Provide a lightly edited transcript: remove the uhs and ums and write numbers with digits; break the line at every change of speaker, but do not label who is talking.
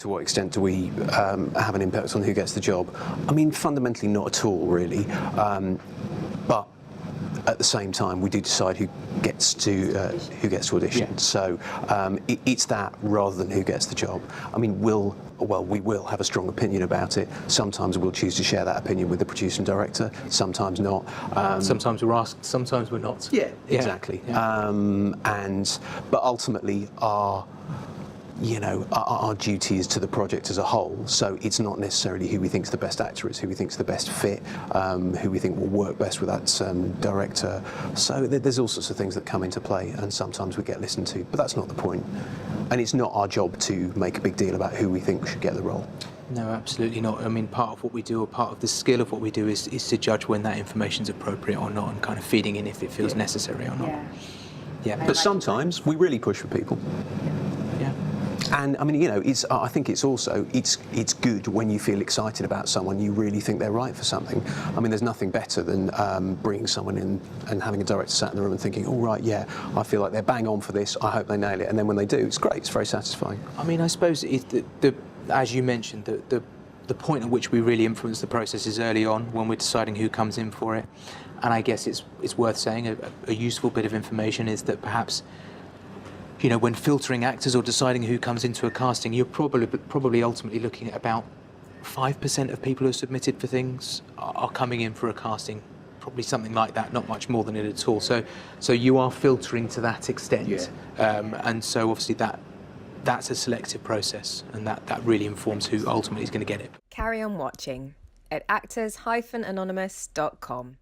To what extent do we have an impact on who gets the job? I mean, fundamentally not at all, really. But at the same time, we do decide who gets to audition. Yeah. So it's that rather than who gets the job. I mean, we will have a strong opinion about it. Sometimes we'll choose to share that opinion with the producer and director. Sometimes not.
Sometimes we're asked. Sometimes we're not.
Yeah, exactly. Yeah. But ultimately, our duty is to the project as a whole, so it's not necessarily who we think is the best actor, it's who we think is the best fit, who we think will work best with that director. So there's all sorts of things that come into play, and sometimes we get listened to, but that's not the point. And it's not our job to make a big deal about who we think should get the role.
No, absolutely not. I mean, part of what we do, or part of the skill of what we do, is to judge when that information's appropriate or not, and kind of feeding in if it feels necessary or not. Yeah.
But sometimes we really push for people.
Yeah.
And I mean, I think it's also it's good when you feel excited about someone, you really think they're right for something. I mean, there's nothing better than bringing someone in and having a director sat in the room and thinking, all right, yeah, I feel like they're bang on for this. I hope they nail it. And then when they do, it's great. It's very satisfying.
I mean, I suppose as you mentioned, the point at which we really influence the process is early on when we're deciding who comes in for it. And I guess it's worth saying a useful bit of information is that perhaps, when filtering actors or deciding who comes into a casting, you're probably ultimately looking at about 5% of people who are submitted for things are coming in for a casting. Probably something like that, not much more than it at all. So you are filtering to that extent. Yeah. And so obviously that's a selective process, and that really informs who ultimately is going to get it.
Carry on watching at actors-anonymous.com.